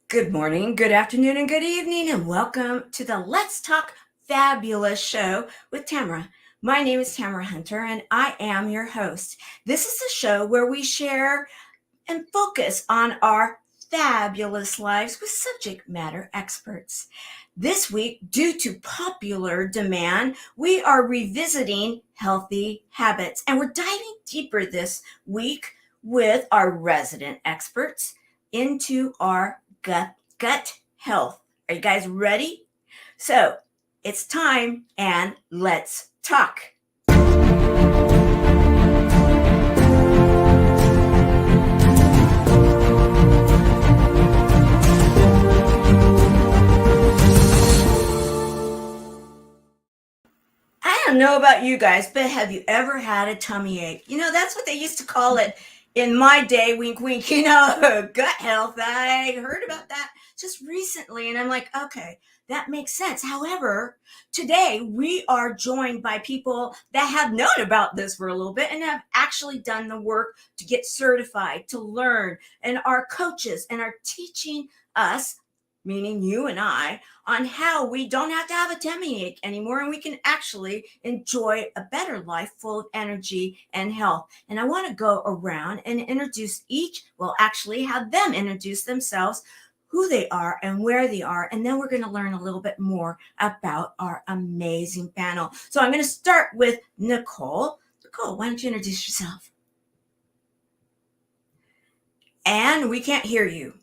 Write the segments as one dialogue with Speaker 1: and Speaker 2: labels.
Speaker 1: Good morning, good afternoon, and good evening, and welcome to the Let's Talk Fabulous show with Tamara. My name is Tamara Hunter, and I am your host. This is a show where we share and focus on our fabulous lives with subject matter experts. This week, due to popular demand, we are revisiting healthy habits, and we're diving deeper this week with our resident experts into our gut health. Are you guys ready? So it's time, and let's talk. I don't know about you guys, but have you ever had a tummy ache? That's what they used to call it in my day, wink, wink, gut health. I heard about that just recently, and I'm like, okay, that makes sense. However, today we are joined by people that have known about this for a little bit and have actually done the work to get certified, to learn, and are coaches and are teaching us, meaning you and I, on how we don't have to have a tummy ache anymore and we can actually enjoy a better life full of energy and health. And I want to go around and introduce actually have them introduce themselves, who they are and where they are. And then we're going to learn a little bit more about our amazing panel. So I'm going to start with Nicole. Nicole, why don't you introduce yourself? And we can't hear you.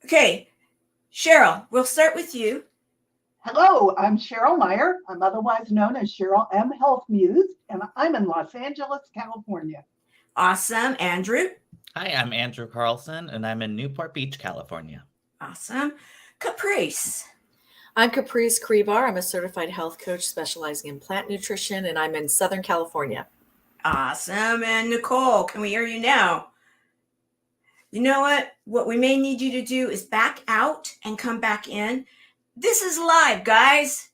Speaker 1: Okay, Cheryl, we'll start with you.
Speaker 2: Hello, I'm Cheryl Meyer. I'm otherwise known as CherylM Health Muse, and I'm in Los Angeles, California.
Speaker 1: Awesome. Andrew?
Speaker 3: Hi, I'm Andrew Carlson, and I'm in Newport Beach, California.
Speaker 1: Awesome. Caprice?
Speaker 4: I'm Caprice Crebar. I'm a certified health coach specializing in plant nutrition, and I'm in Southern California.
Speaker 1: Awesome. And Nicole, can we hear you now? You know what? What we may need you to do is back out and come back in. This is live, guys,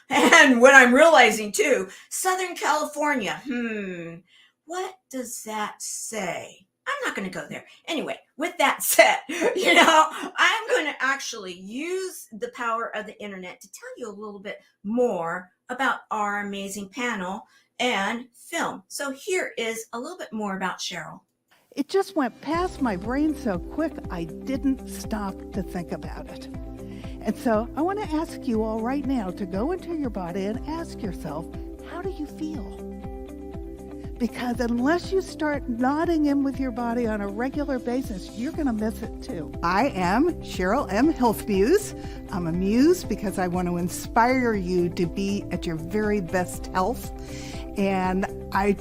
Speaker 1: and what I'm realizing too, Southern California. What does that say? I'm not going to go there. Anyway, with that said, I'm going to actually use the power of the internet to tell you a little bit more about our amazing panel and film. So here is a little bit more about Cheryl.
Speaker 5: It just went past my brain so quick, I didn't stop to think about it. And so I want to ask you all right now to go into your body and ask yourself, how do you feel? Because unless you start nodding in with your body on a regular basis, you're going to miss it too. I am CherylM Health Muse. I'm a muse because I want to inspire you to be at your very best health. And I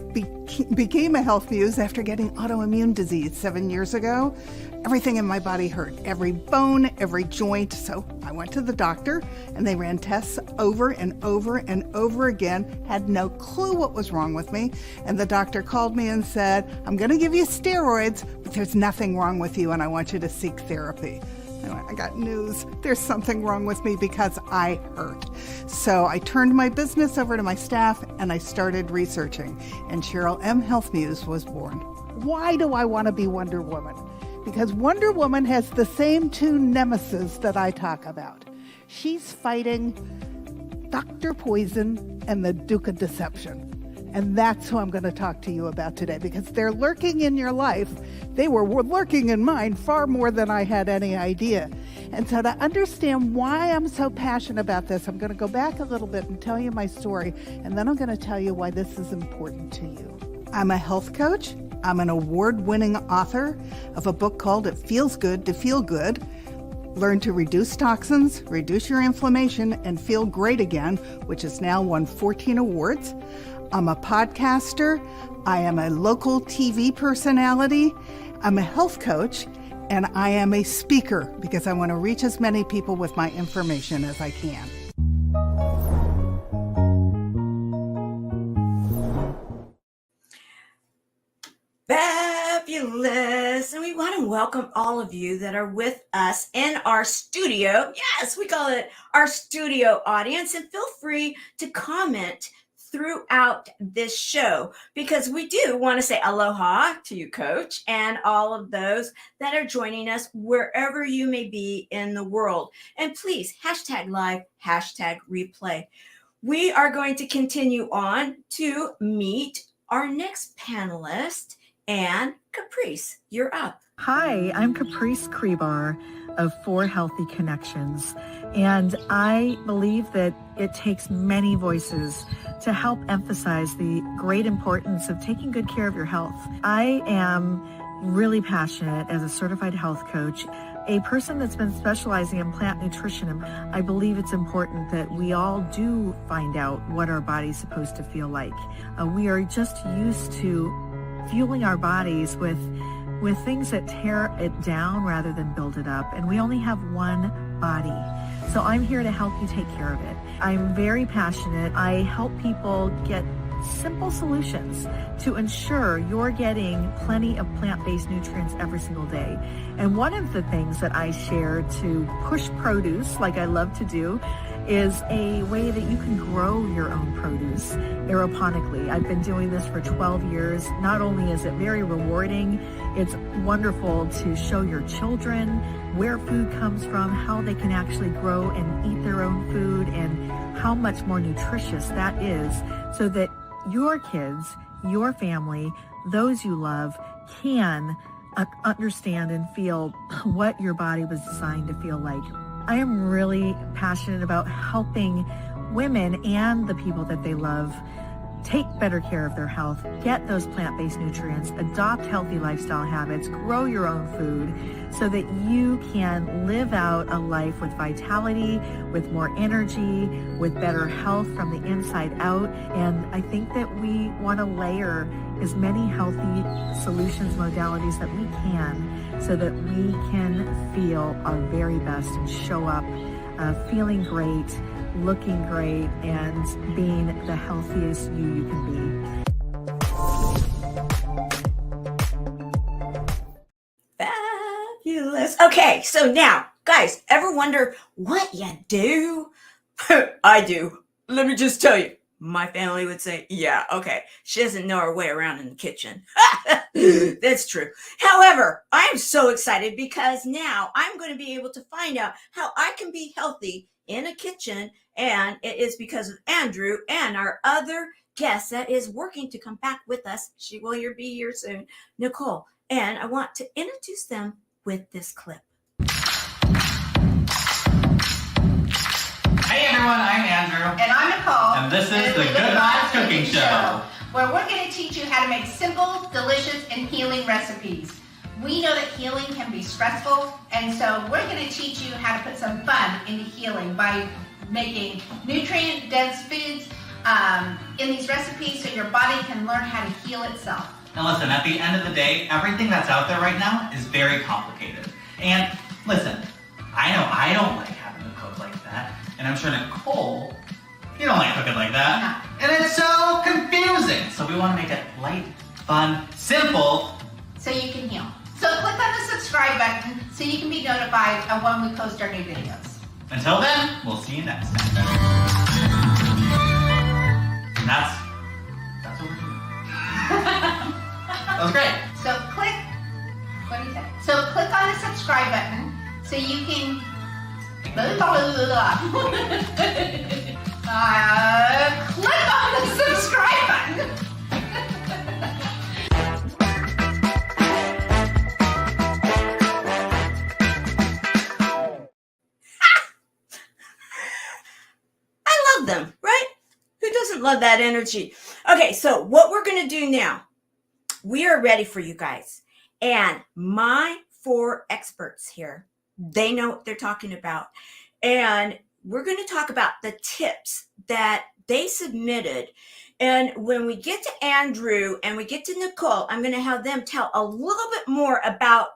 Speaker 5: became a health muse after getting autoimmune disease 7 years ago. Everything in my body hurt, every bone, every joint. So I went to the doctor and they ran tests over and over and over again, had no clue what was wrong with me. And the doctor called me and said, I'm going to give you steroids, but there's nothing wrong with you and I want you to seek therapy. I got news. There's something wrong with me because I hurt. So I turned my business over to my staff and I started researching. And CherylM Health Muse was born. Why do I want to be Wonder Woman? Because Wonder Woman has the same two nemesis that I talk about. She's fighting Dr. Poison and the Duke of Deception. And that's who I'm going to talk to you about today because they're lurking in your life. They were lurking in mine far more than I had any idea. And so to understand why I'm so passionate about this, I'm going to go back a little bit and tell you my story. And then I'm going to tell you why this is important to you. I'm a health coach. I'm an award-winning author of a book called It Feels Good to Feel Good. Learn to reduce toxins, reduce your inflammation, and feel great again, which has now won 14 awards. I'm a podcaster. I am a local TV personality. I'm a health coach, and I am a speaker because I want to reach as many people with my information as I can.
Speaker 1: Fabulous. And we want to welcome all of you that are with us in our studio. Yes, we call it our studio audience. And feel free to comment throughout this show, because we do want to say aloha to you, Coach, and all of those that are joining us wherever you may be in the world. And please, #live, #replay. We are going to continue on to meet our next panelist, and Caprice, you're up.
Speaker 6: Hi, I'm Caprice Crebar of 4 Healthy Connections, and I believe that it takes many voices to help emphasize the great importance of taking good care of your health. I am really passionate as a certified health coach, a person that's been specializing in plant nutrition. And I believe it's important that we all do find out what our body's supposed to feel like. We are just used to fueling our bodies with things that tear it down rather than build it up. And we only have one body. So I'm here to help you take care of it. I'm very passionate. I help people get simple solutions to ensure you're getting plenty of plant-based nutrients every single day. And one of the things that I share to push produce, like I love to do, is a way that you can grow your own produce aeroponically. I've been doing this for 12 years. Not only is it very rewarding, it's wonderful to show your children where food comes from, how they can actually grow and eat their own food, and how much more nutritious that is, so that your kids, your family, those you love can understand and feel what your body was designed to feel like. I am really passionate about helping women and the people that they love take better care of their health, get those plant-based nutrients, adopt healthy lifestyle habits, grow your own food so that you can live out a life with vitality, with more energy, with better health from the inside out. And I think that we want to layer as many healthy solutions, modalities that we can so that we can feel our very best and show up feeling great, looking great, and being the healthiest you can be.
Speaker 1: Fabulous. Okay, so now, guys, ever wonder what you do? I do. Let me just tell you. My family would say, yeah, okay, she doesn't know her way around in the kitchen. That's true. However, I am so excited because now I'm going to be able to find out how I can be healthy in a kitchen, and it is because of Andrew and our other guest that is working to come back with us. She will be here soon, Nicole. And I want to introduce them with this clip.
Speaker 3: Hey everyone, I'm Andrew.
Speaker 7: And I'm Nicole.
Speaker 3: And this is the Good Vibes Cooking Show,
Speaker 7: where we're going to teach you how to make simple, delicious, and healing recipes. We know that healing can be stressful, and so we're going to teach you how to put some fun into healing by making nutrient-dense foods in these recipes so your body can learn how to heal itself.
Speaker 3: And listen, at the end of the day, everything that's out there right now is very complicated. And listen, I know I don't like having to cook like that, and I'm sure Nicole, you don't like cooking like that. No. And it's so confusing. So we want to make it light, fun, simple,
Speaker 7: so you can heal. So click on the subscribe button so you can be notified of when we post our new videos.
Speaker 3: Until then, we'll see you next time. And that's what we're doing. That was great.
Speaker 7: So click, what do you say? So click on the subscribe button so you can click on the subscribe button.
Speaker 1: I love them, right? Who doesn't love that energy? Okay, so what we're going to do now, we are ready for you guys. And my 4 experts here, they know what they're talking about. And we're going to talk about the tips that they submitted. And when we get to Andrew and we get to Nicole, I'm going to have them tell a little bit more about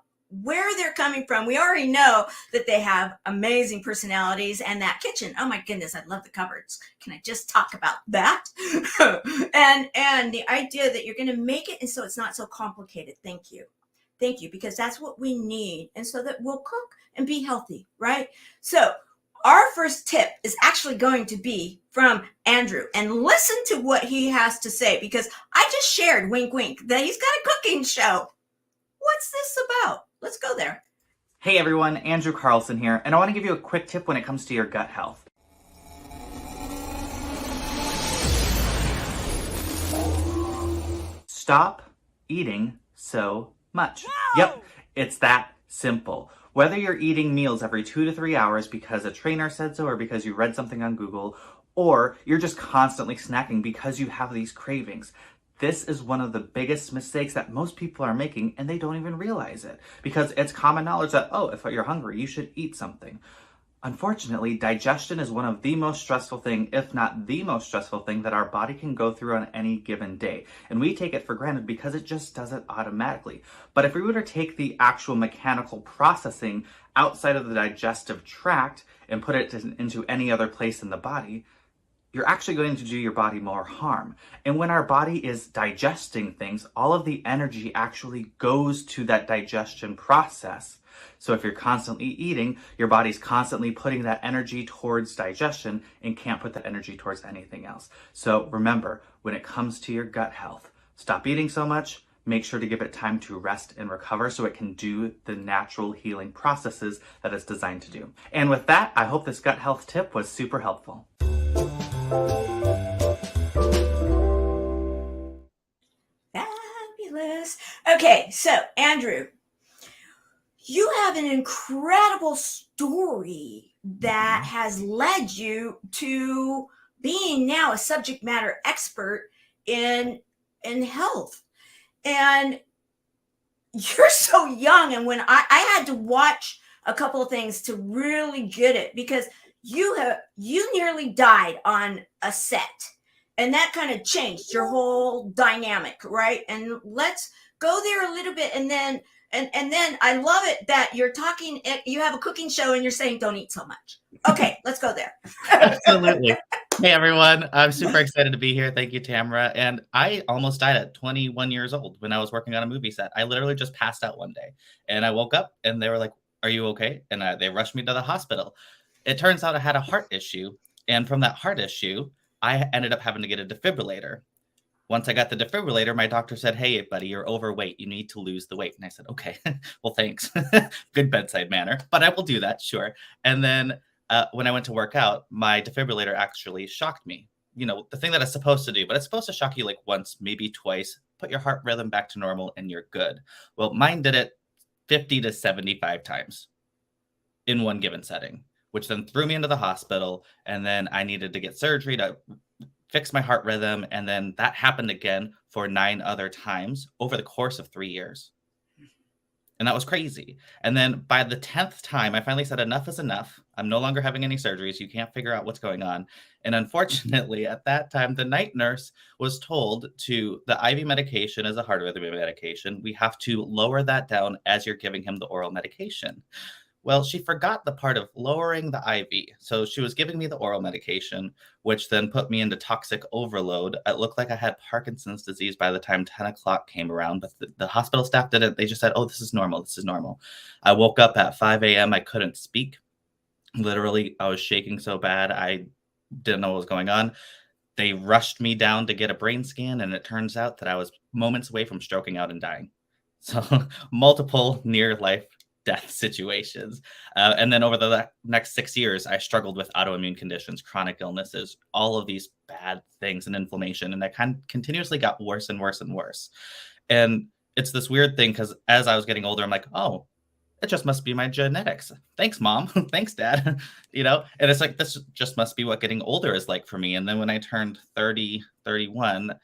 Speaker 1: where they're coming from. We already know that they have amazing personalities and that kitchen. Oh my goodness, I love the cupboards. Can I just talk about that? and the idea that you're going to make it and so it's not so complicated. Thank you. Thank you, because that's what we need. And so that we'll cook and be healthy, right? So our first tip is actually going to be from Andrew, and listen to what he has to say, because I just shared, wink, wink, that he's got a cooking show. What's this about? Let's go there.
Speaker 3: Hey everyone, Andrew Carlson here, and I want to give you a quick tip when it comes to your gut health. Stop eating so much. No! Yep, it's that simple. Whether you're eating meals every 2 to 3 hours because a trainer said so or because you read something on Google, or you're just constantly snacking because you have these cravings. This is one of the biggest mistakes that most people are making, and they don't even realize it, because it's common knowledge that, oh, if you're hungry, you should eat something. Unfortunately, digestion is one of the most stressful thing, if not the most stressful thing, that our body can go through on any given day. And we take it for granted because it just does it automatically. But if we were to take the actual mechanical processing outside of the digestive tract and put it into any other place in the body, you're actually going to do your body more harm. And when our body is digesting things, all of the energy actually goes to that digestion process. So if you're constantly eating, your body's constantly putting that energy towards digestion and can't put that energy towards anything else. So remember, when it comes to your gut health, stop eating so much, make sure to give it time to rest and recover so it can do the natural healing processes that it's designed to do. And with that, I hope this gut health tip was super helpful.
Speaker 1: Fabulous. Okay, so Andrew, you have an incredible story that has led you to being now a subject matter expert in health. And you're so young. And when I had to watch a couple of things to really get it, because you nearly died on a set, and that kind of changed your whole dynamic, right? And let's go there a little bit, and then I love it that you're talking, you have a cooking show and you're saying don't eat so much. Okay, let's go there.
Speaker 8: Absolutely. Hey everyone, I'm super excited to be here. Thank you, Tamara. And I almost died at 21 years old when I was working on a movie set. I literally just passed out one day, and I woke up and they were like, "Are you okay?" And they rushed me to the hospital. It turns out I had a heart issue, and from that heart issue, I ended up having to get a defibrillator. Once I got the defibrillator, my doctor said, "Hey, buddy, you're overweight. You need to lose the weight." And I said, "Okay, well, thanks." Good bedside manner, but I will do that, sure. And then when I went to work out, my defibrillator actually shocked me. You know, the thing that it's supposed to do, but it's supposed to shock you like once, maybe twice, put your heart rhythm back to normal, and you're good. Well, mine did it 50 to 75 times in one given setting, which then threw me into the hospital. And then I needed to get surgery to fix my heart rhythm. And then that happened again for 9 other times over the course of 3 years. And that was crazy. And then by the 10th time, I finally said, enough is enough. I'm no longer having any surgeries. You can't figure out what's going on. And unfortunately, at that time, the night nurse was told to the IV medication is a heart rhythm medication. We have to lower that down as you're giving him the oral medication. Well, she forgot the part of lowering the IV. So she was giving me the oral medication, which then put me into toxic overload. It looked like I had Parkinson's disease by the time 10 o'clock came around, but the hospital staff didn't. They just said, "Oh, this is normal. This is normal." I woke up at 5 a.m. I couldn't speak. Literally, I was shaking so bad. I didn't know what was going on. They rushed me down to get a brain scan, and it turns out that I was moments away from stroking out and dying. So multiple near-life death situations. And then over the next 6 years, I struggled with autoimmune conditions, chronic illnesses, all of these bad things and inflammation. And I continuously got worse and worse and worse. And it's this weird thing because as I was getting older, I'm like, oh, it just must be my genetics. Thanks, Mom. Thanks, Dad. You know, and it's like, this just must be what getting older is like for me. And then when I turned 30, 31,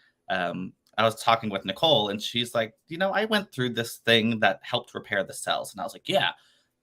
Speaker 8: I was talking with Nicole, and she's like, you know, I went through this thing that helped repair the cells. And I was like, yeah,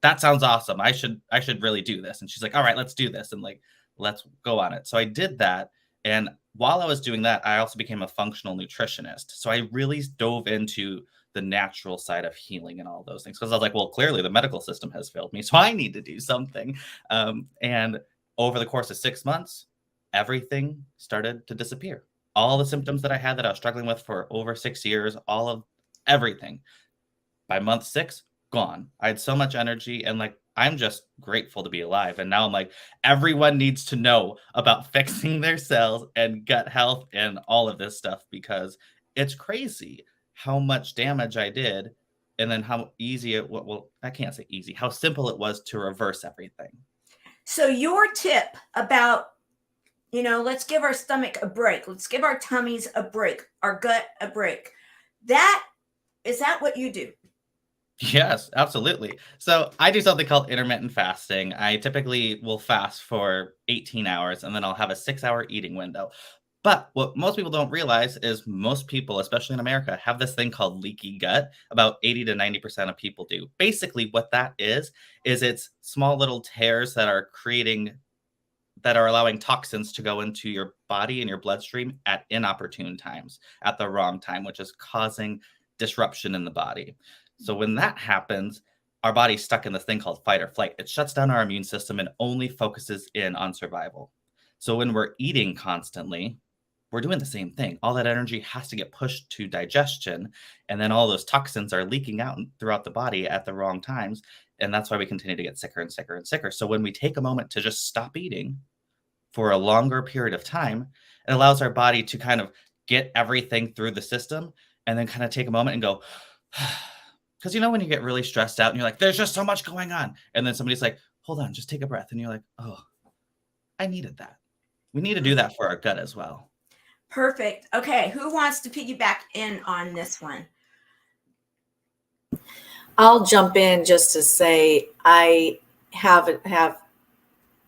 Speaker 8: that sounds awesome. I should really do this. And she's like, all right, let's do this. And like, let's go on it. So I did that. And while I was doing that, I also became a functional nutritionist. So I really dove into the natural side of healing and all those things. Because I was like, well, clearly the medical system has failed me. So I need to do something. And over the course of 6 months, everything started to disappear. All the symptoms that I had that I was struggling with for over 6 years, all of everything, by month 6, gone. I had so much energy, and like I'm just grateful to be alive. And now I'm like, everyone needs to know about fixing their cells and gut health and all of this stuff, because it's crazy how much damage I did. And then how easy it was. Well, I can't say easy, how simple it was to reverse everything.
Speaker 1: So your tip about, let's give our stomach a break. Let's give our tummies a break, our gut a break. Is that what you do?
Speaker 8: Yes, absolutely. So I do something called intermittent fasting. I typically will fast for 18 hours and then I'll have a 6-hour eating window. But what most people don't realize is most people, especially in America, have this thing called leaky gut. About 80 to 90% of people do. Basically, what that is it's small little tears that are allowing toxins to go into your body and your bloodstream at inopportune times, at the wrong time, which is causing disruption in the body. So when that happens, our body's stuck in this thing called fight or flight. It shuts down our immune system and only focuses in on survival. So when we're eating constantly, we're doing the same thing. All that energy has to get pushed to digestion, and then all those toxins are leaking out throughout the body at the wrong times. And that's why we continue to get sicker and sicker and sicker. So when we take a moment to just stop eating for a longer period of time, it allows our body to kind of get everything through the system and then kind of take a moment and go, because when you get really stressed out and you're like, there's just so much going on. And then somebody's like, hold on, just take a breath. And you're like, oh, I needed that. We need to do that for our gut as well.
Speaker 1: Perfect. Okay. Who wants to piggyback in on this one?
Speaker 4: I'll jump in just to say I have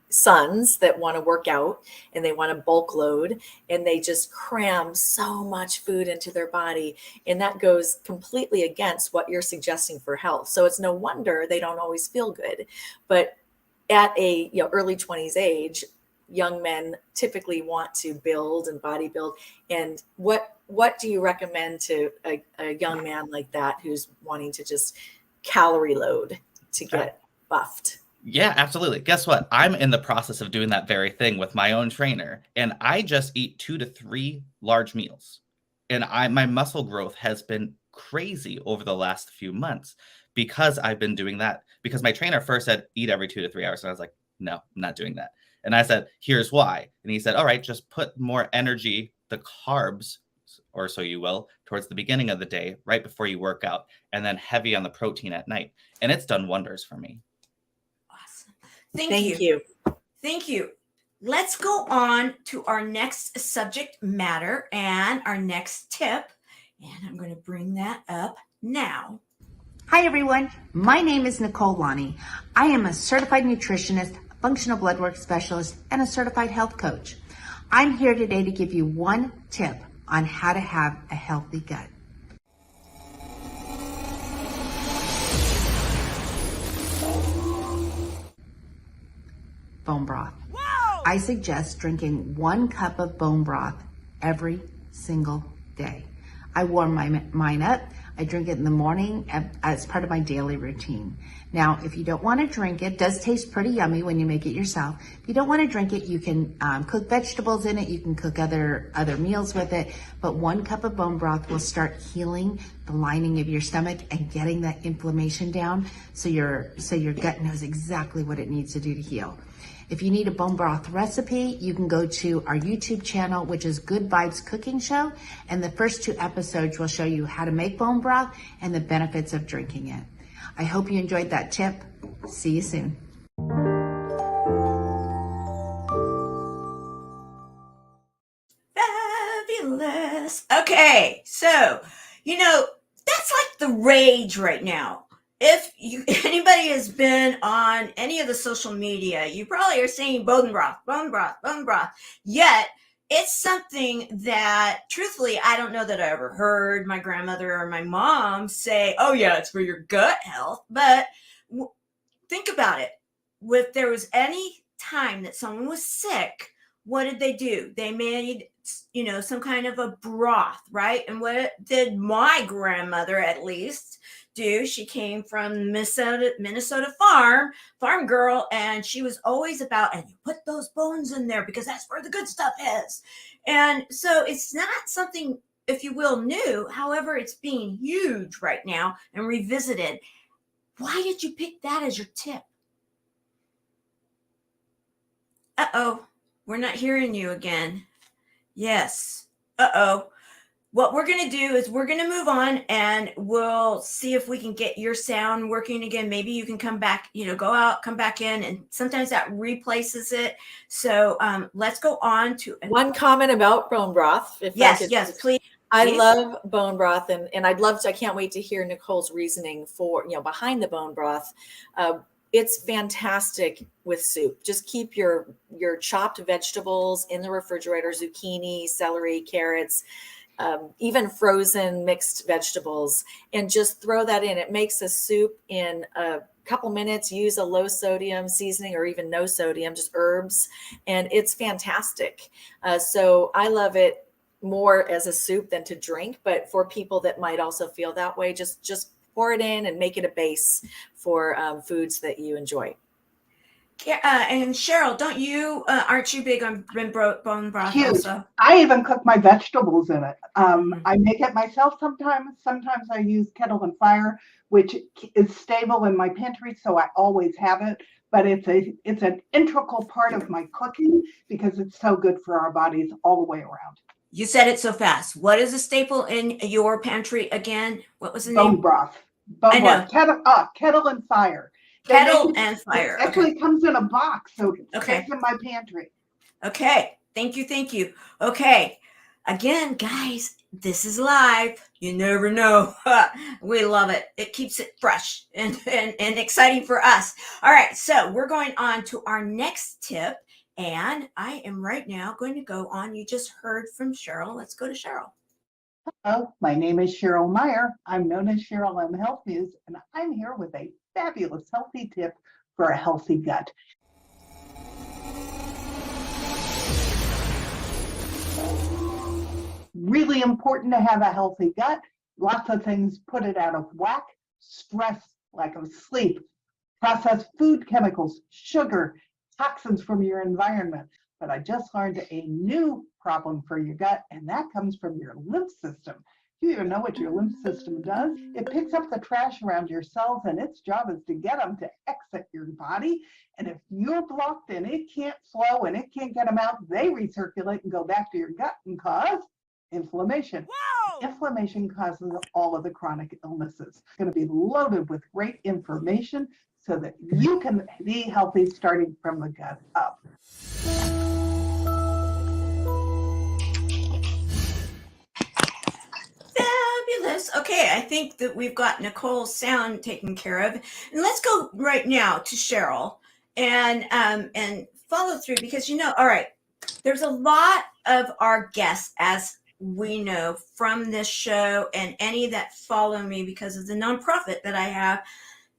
Speaker 4: sons that want to work out and they want to bulk load, and they just cram so much food into their body, and that goes completely against what you're suggesting for health. So it's no wonder they don't always feel good. But at a early 20s age, young men typically want to build and body build. And what do you recommend to a young man like that who's wanting to just calorie load to get buffed?
Speaker 8: Yeah, absolutely. Guess what? I'm in the process of doing that very thing with my own trainer, and I just eat 2 to 3 large meals. And my muscle growth has been crazy over the last few months because I've been doing that. Because my trainer first said, eat every 2 to 3 hours. And I was like, no, I'm not doing that. And I said, here's why. And he said, all right, just put more energy, the carbs, or so you will, towards the beginning of the day, right before you work out, and then heavy on the protein at night. And it's done wonders for me.
Speaker 1: Thank you. Thank you. Let's go on to our next subject matter and our next tip. And I'm going to bring that up now.
Speaker 9: Hi, everyone. My name is Nicole. I am a certified nutritionist, functional blood work specialist, and a certified health coach. I'm here today to give you one tip on how to have a healthy gut. Bone broth. Whoa! I suggest drinking 1 cup of bone broth every single day. I warm mine up. I drink it in the morning as part of my daily routine. Now, if you don't want to drink it, does taste pretty yummy when you make it yourself. If you don't want to drink it, you can cook vegetables in it. You can cook other meals with it. But 1 cup of bone broth will start healing the lining of your stomach and getting that inflammation down, so your gut knows exactly what it needs to do to heal. If you need a bone broth recipe, you can go to our YouTube channel, which is Good Vibes Cooking Show. And the first 2 episodes will show you how to make bone broth and the benefits of drinking it. I hope you enjoyed that tip. See you soon.
Speaker 1: Fabulous. Okay. So, that's like the rage right now. If anybody has been on any of the social media, you probably are saying bone broth, bone broth, bone broth. Yet it's something that, truthfully, I don't know that I ever heard my grandmother or my mom say, oh yeah, it's for your gut health. But think about it. If there was any time that someone was sick, what did they do? They made, some kind of a broth, right? And what did my grandmother, at least, do? She came from Minnesota farm girl, and she was always about, and you put those bones in there because that's where the good stuff is. And so it's not something, if you will, new. However, it's being huge right now and revisited. Why did you pick that as your tip? Uh-oh, we're not hearing you again. Yes. Uh-oh. What we're going to do is we're going to move on and we'll see if we can get your sound working again. Maybe you can come back, go out, come back in, and sometimes that replaces it. So let's go on to
Speaker 4: one comment about bone broth.
Speaker 1: Yes, please.
Speaker 4: I love bone broth, and I'd love to. I can't wait to hear Nicole's reasoning for behind the bone broth. It's fantastic with soup. Just keep your chopped vegetables in the refrigerator: zucchini, celery, carrots, even frozen mixed vegetables, and just throw that in. It makes a soup in a couple minutes. Use a low sodium seasoning or even no sodium, just herbs, and it's fantastic. So I love it more as a soup than to drink, but for people that might also feel that way, just pour it in and make it a base for foods that you enjoy.
Speaker 1: And Cheryl, aren't you big on bone broth?
Speaker 2: Huge.
Speaker 1: Also?
Speaker 2: I even cook my vegetables in it. I make it myself sometimes. Sometimes I use kettle and fire, which is stable in my pantry, so I always have it. But it's an integral part of my cooking because it's so good for our bodies all the way around.
Speaker 1: You said it so fast. What is a staple in your pantry again? What was the
Speaker 2: name?
Speaker 1: Bone broth.
Speaker 2: Kettle and fire.
Speaker 1: Kettle and fire.
Speaker 2: It actually comes in a box, so it's in my pantry.
Speaker 1: Okay. Thank you. Okay. Again, guys, this is live. You never know. We love it. It keeps it fresh and exciting for us. All right. So we're going on to our next tip. And I am right now going to go on. You just heard from Cheryl. Let's go to Cheryl.
Speaker 2: Hello, my name is Cheryl Meyer. I'm known as CherylM Health Muse, and I'm here with a fabulous healthy tip for a healthy gut. Really important to have a healthy gut. Lots of things put it out of whack. Stress, lack of sleep, processed food chemicals, sugar, toxins from your environment. But I just learned a new problem for your gut, and that comes from your lymph system. Do you even know what your lymph system does? It picks up the trash around your cells, and its job is to get them to exit your body. And if you're blocked and it can't flow and it can't get them out, they recirculate and go back to your gut and cause inflammation. Whoa! Inflammation causes all of the chronic illnesses. It's going to be loaded with great information so that you can be healthy starting from the gut up.
Speaker 1: Fabulous. Okay, I think that we've got Nicole's sound taken care of. And let's go right now to Cheryl and follow through because, all right, there's a lot of our guests, as we know from this show and any that follow me because of the nonprofit that I have,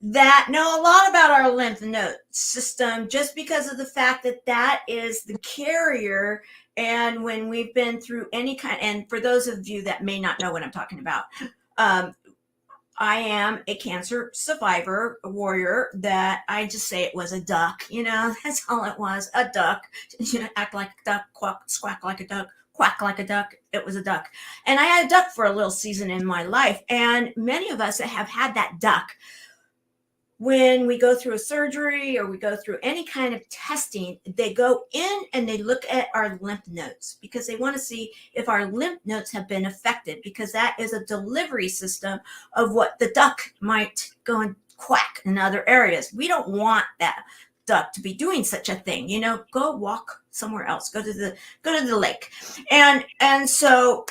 Speaker 1: that know a lot about our lymph node system just because of the fact that that is the carrier. And when we've been through any kind, and for those of you that may not know what I'm talking about, I am a cancer survivor, a warrior, that I just say it was a duck, that's all it was, a duck, act like a duck, squawk like a duck, quack like a duck. It was a duck. And I had a duck for a little season in my life. And many of us that have had that duck, when we go through a surgery or we go through any kind of testing, they go in and they look at our lymph nodes because they want to see if our lymph nodes have been affected, because that is a delivery system of what the duck might go and quack in other areas. We don't want that duck to be doing such a thing. Go walk somewhere else, go to the lake. And so,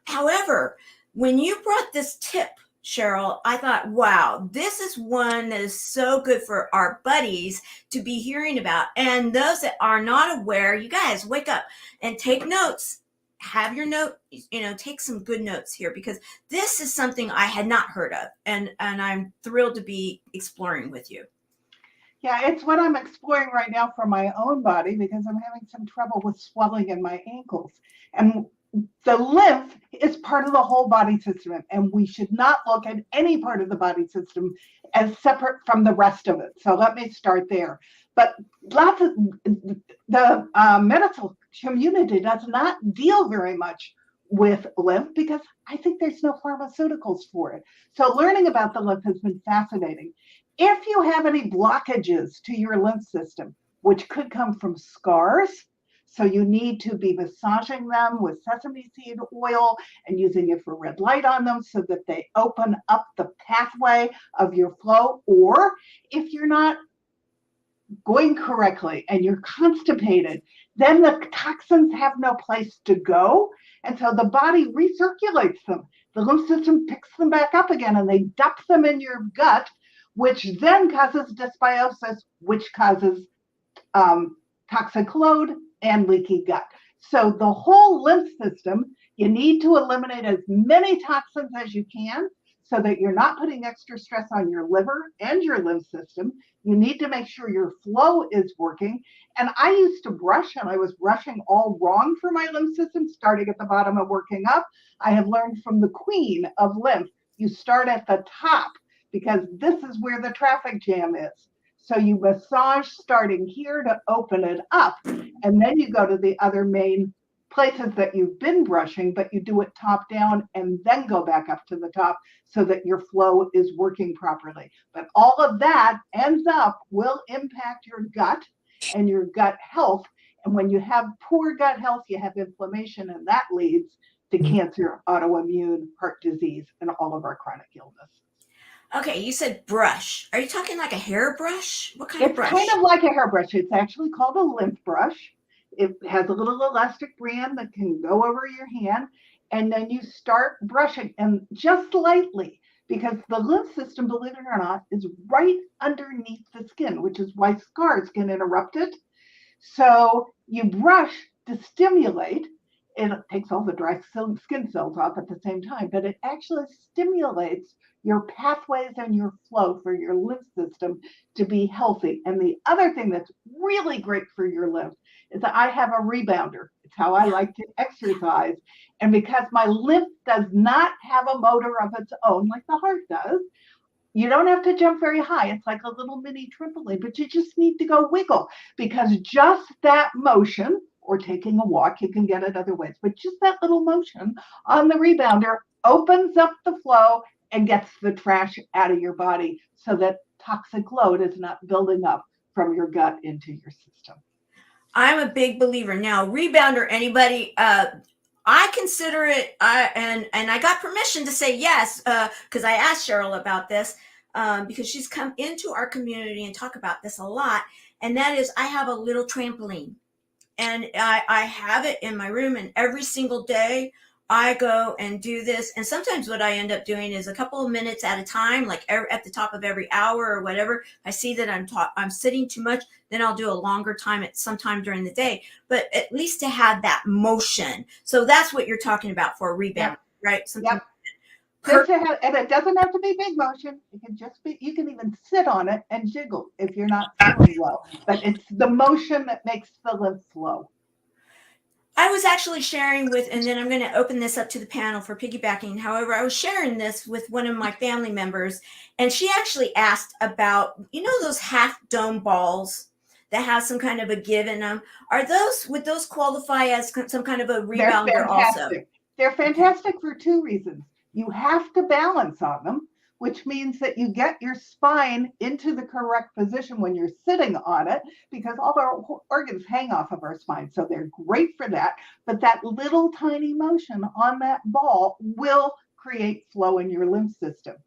Speaker 1: however, when you brought this tip, Cheryl, I thought, wow, this is one that is so good for our buddies to be hearing about. And those that are not aware, you guys wake up and take notes. Have your note, take some good notes here, because this is something I had not heard of. And I'm thrilled to be exploring with you.
Speaker 2: Yeah, it's what I'm exploring right now for my own body because I'm having some trouble with swelling in my ankles. And the lymph is part of the whole body system, and we should not look at any part of the body system as separate from the rest of it. So let me start there. But lots of the medical community does not deal very much with lymph because I think there's no pharmaceuticals for it. So learning about the lymph has been fascinating. If you have any blockages to your lymph system, which could come from scars. So you need to be massaging them with sesame seed oil and using infrared light on them so that they open up the pathway of your flow. Or if you're not going correctly and you're constipated, then the toxins have no place to go. And so the body recirculates them. The lymph system picks them back up again and they dump them in your gut, which then causes dysbiosis, which causes toxic load and leaky gut. So the whole lymph system, you need to eliminate as many toxins as you can so that you're not putting extra stress on your liver and your lymph system. You need to make sure your flow is working. And I used to brush, and I was brushing all wrong for my lymph system, starting at the bottom and working up. I have learned from the queen of lymph, you start at the top because this is where the traffic jam is. So you massage starting here to open it up, and then you go to the other main places that you've been brushing, but you do it top down and then go back up to the top so that your flow is working properly. But all of that ends up will impact your gut and your gut health. And when you have poor gut health, you have inflammation, and that leads to cancer, autoimmune, heart disease, and all of our chronic illness.
Speaker 1: Okay, you said brush. Are you talking like a hairbrush? What kind of brush?
Speaker 2: It's kind of like a hairbrush. It's actually called a lymph brush. It has a little elastic band that can go over your hand, and then you start brushing, and just lightly, because the lymph system, believe it or not, is right underneath the skin, which is why scars can interrupt it. So you brush to stimulate. It takes all the dry skin cells off at the same time, but it actually stimulates your pathways and your flow for your lymph system to be healthy. And the other thing that's really great for your lymph is that I have a rebounder. It's how I like to exercise. And because my lymph does not have a motor of its own like the heart does, you don't have to jump very high. It's like a little mini trampoline, but you just need to go wiggle, because just that motion, or taking a walk, you can get it other ways, but just that little motion on the rebounder opens up the flow and gets the trash out of your body so that toxic load is not building up from your gut into your system.
Speaker 1: I'm a big believer. Now, rebounder, anybody, I consider it, and I got permission to say yes, because I asked Cheryl about this, because she's come into our community and talk about this a lot, and that is I have a little trampoline. And I have it in my room, and every single day I go and do this. And sometimes what I end up doing is a couple of minutes at a time, like at the top of every hour or whatever. I see that I'm sitting too much, then I'll do a longer time at some time during the day. But at least to have that motion. So that's what you're talking about for a rebound, right? Something
Speaker 2: Yep. And it doesn't have to be big motion. It can just be, you can even sit on it and jiggle if you're not feeling well. But it's the motion that makes the lymph flow.
Speaker 1: I was actually sharing with, and then I'm going to open this up to the panel for piggybacking. However, I was sharing this with one of my family members, and she actually asked about, those half dome balls that have some kind of a give in them. Would those qualify as some kind of a rebounder also?
Speaker 2: They're fantastic for two reasons. You have to balance on them, which means that you get your spine into the correct position when you're sitting on it, because all our organs hang off of our spine. So they're great for that. But that little tiny motion on that ball will create flow in your lymph system.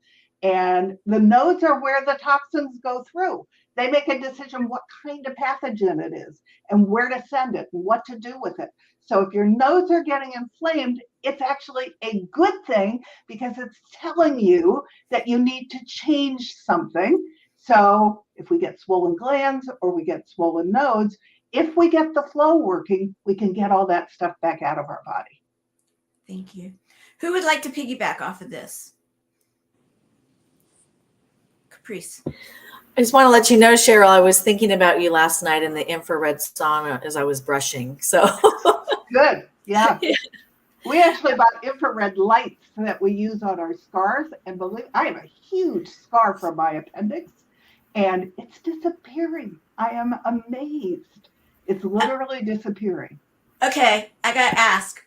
Speaker 2: And the nodes are where the toxins go through. They make a decision what kind of pathogen it is and where to send it and what to do with it. So if your nodes are getting inflamed, it's actually a good thing, because it's telling you that you need to change something. So if we get swollen glands or we get swollen nodes, if we get the flow working, we can get all that stuff back out of our body.
Speaker 1: Thank you. Who would like to piggyback off of this? Caprice.
Speaker 4: I just want to let you know, Cheryl, I was thinking about you last night in the infrared sauna as I was brushing. So
Speaker 2: good. Yeah. We actually bought infrared lights that we use on our scars. And believe I have a huge scar from my appendix, and it's disappearing. I am amazed. It's literally disappearing.
Speaker 1: Okay, I got to ask.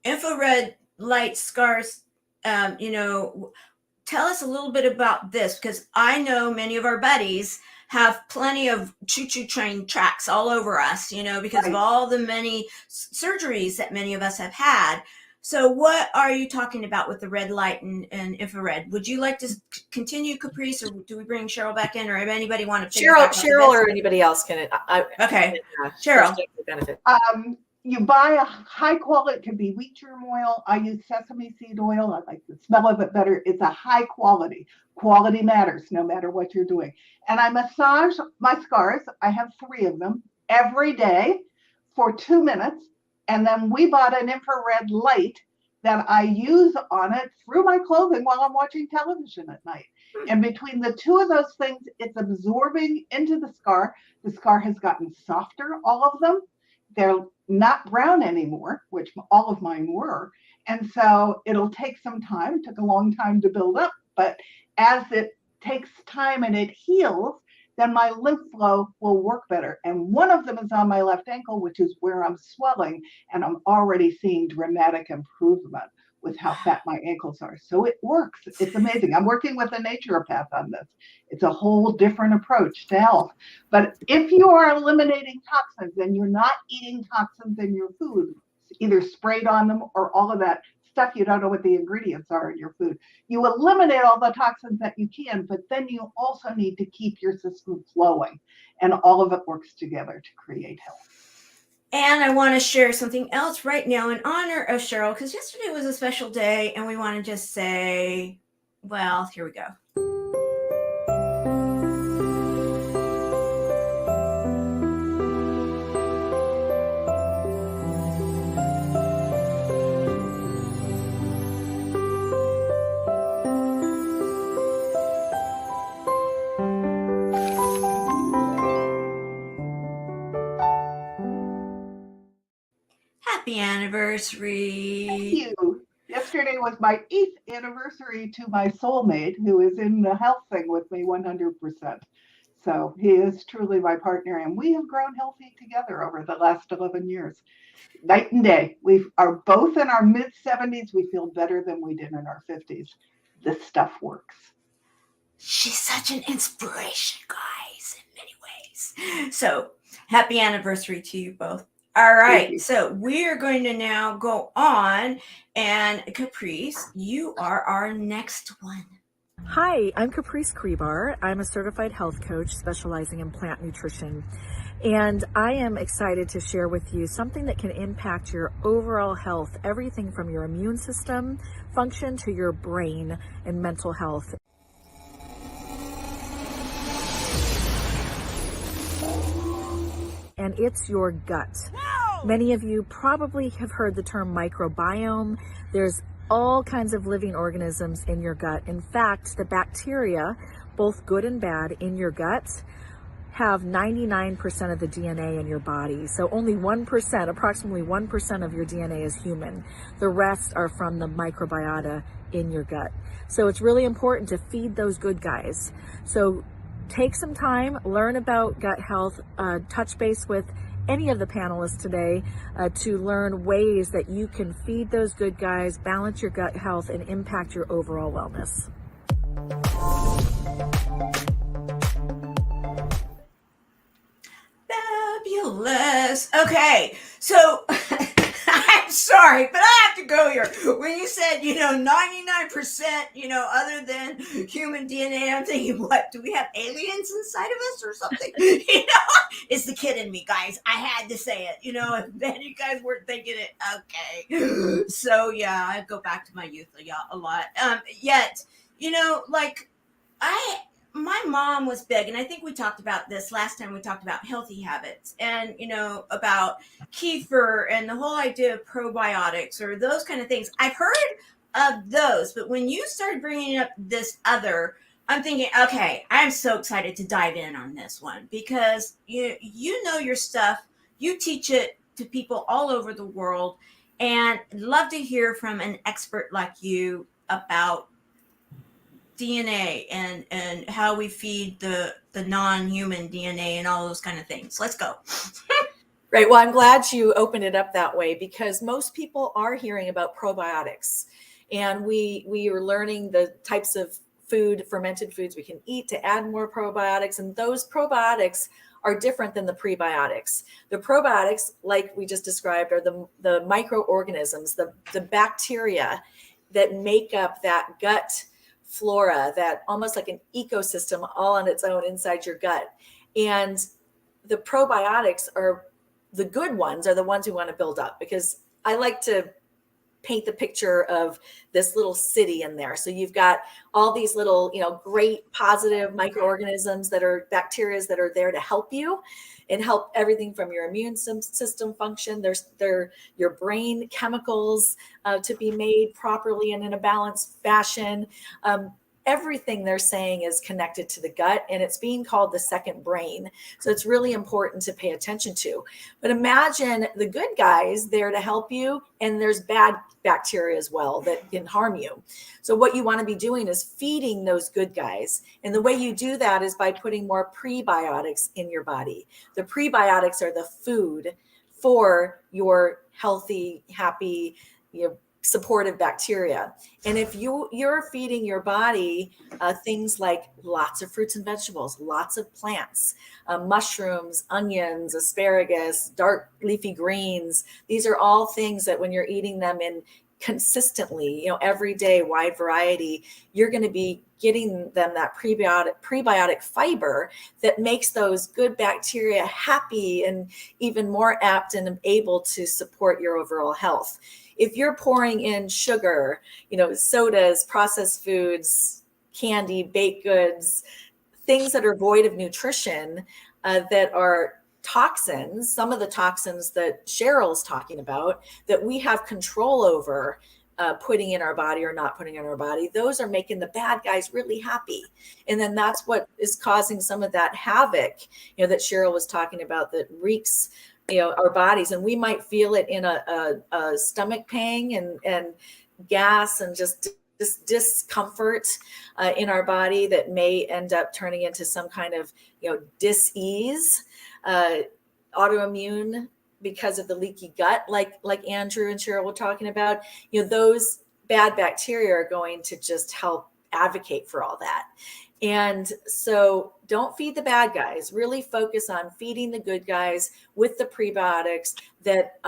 Speaker 1: Infrared light scars, tell us a little bit about this, because I know many of our buddies have plenty of choo-choo train tracks all over us, you know, because of all the many surgeries that many of us have had. So what are you talking about with the red light and infrared? Would you like to continue, Caprice, or do we bring Cheryl back in, or if anybody want to
Speaker 4: Cheryl or anybody else can.
Speaker 1: Okay, Cheryl.
Speaker 4: Benefit.
Speaker 2: You buy a high quality, it could be wheat germ oil. I use sesame seed oil. I like the smell of it better. It's a high quality. Quality matters no matter what you're doing. And I massage my scars. I have 3 of them every day for 2 minutes. And then we bought an infrared light that I use on it through my clothing while I'm watching television at night. And between the 2 of those things, it's absorbing into the scar. The scar has gotten softer, all of them. They're not brown anymore, which all of mine were. And so it'll take some time. It took a long time to build up, but as it takes time and it heals, then my lymph flow will work better. And one of them is on my left ankle, which is where I'm swelling, and I'm already seeing dramatic improvement with how fat my ankles are. So it works. It's amazing. I'm working with a naturopath on this. It's a whole different approach to health. But if you are eliminating toxins and you're not eating toxins in your food, either sprayed on them or all of that stuff, you don't know what the ingredients are in your food, you eliminate all the toxins that you can, but then you also need to keep your system flowing. And all of it works together to create health.
Speaker 1: And I want to share something else right now in honor of Cheryl, because yesterday was a special day, and we want to just say, well, here we go. Happy anniversary.
Speaker 2: Thank you. Yesterday was my 8th anniversary to my soulmate, who is in the health thing with me 100%. So he is truly my partner, and we have grown healthy together over the last 11 years. Night and day. We are both in our mid-70s. We feel better than we did in our 50s. This stuff works.
Speaker 1: She's such an inspiration, guys, in many ways. So happy anniversary to you both. All right, so we are going to now go on, and Caprice, you are our next one.
Speaker 6: Hi, I'm Caprice Crebar. I'm a certified health coach specializing in plant nutrition, and I am excited to share with you something that can impact your overall health, everything from your immune system function to your brain and mental health. And it's your gut. No! Many of you probably have heard the term microbiome. There's all kinds of living organisms in your gut. In fact, the bacteria, both good and bad, in your gut have 99% of the DNA in your body. So only 1%, approximately 1% of your DNA is human. The rest are from the microbiota in your gut. So it's really important to feed those good guys. So take some time, learn about gut health, touch base with any of the panelists today to learn ways that you can feed those good guys, balance your gut health, and impact your overall wellness.
Speaker 1: Fabulous. Okay, so I'm sorry, but I have to go here. When you said, 99%, other than human DNA, I'm thinking, what, do we have aliens inside of us or something? It's the kid in me, guys. I had to say it, if then you guys weren't thinking it, okay. So yeah, I go back to my youth a lot. My mom was big, and I think we talked about this last time we talked about healthy habits and, about kefir and the whole idea of probiotics or those kind of things. I've heard of those, but when you started bringing up this other, I'm thinking, okay, I'm so excited to dive in on this one because you know your stuff. You teach it to people all over the world, and I'd love to hear from an expert like you about DNA and how we feed the non-human DNA and all those kind of things. Let's go.
Speaker 4: Right. Well, I'm glad you opened it up that way because most people are hearing about probiotics, and we are learning the types of fermented foods we can eat to add more probiotics. And those probiotics are different than the prebiotics. The probiotics, like we just described, are the microorganisms, the bacteria that make up that gut flora, that almost like an ecosystem all on its own inside your gut. And the probiotics are the good ones, are the ones we want to build up, because I like to paint the picture of this little city in there. So you've got all these little, great positive microorganisms that are bacteria that are there to help you and help everything from your immune system function. There's your brain chemicals to be made properly and in a balanced fashion. Everything they're saying is connected to the gut, and it's being called the second brain. So it's really important to pay attention to. But imagine the good guys there to help you, and there's bad bacteria as well that can harm you. So what you want to be doing is feeding those good guys. And the way you do that is by putting more prebiotics in your body. The prebiotics are the food for your healthy, happy, supportive bacteria. And if you're feeding your body things like lots of fruits and vegetables, lots of plants, mushrooms, onions, asparagus, dark leafy greens, these are all things that when you're eating them in consistently, every day, wide variety, you're going to be getting them that prebiotic fiber that makes those good bacteria happy and even more apt and able to support your overall health. If you're pouring in sugar, sodas, processed foods, candy, baked goods, things that are void of nutrition, that are toxins, some of the toxins that Cheryl's talking about, that we have control over putting in our body or not putting in our body, those are making the bad guys really happy. And then that's what is causing some of that havoc, that Cheryl was talking about, that wreaks our bodies. And we might feel it in a stomach pain and gas and just this discomfort in our body that may end up turning into some kind of dis-ease, autoimmune, because of the leaky gut, like Andrew and Cheryl were talking about. Those bad bacteria are going to just help advocate for all that. And so don't feed the bad guys. Really focus on feeding the good guys with the prebiotics. That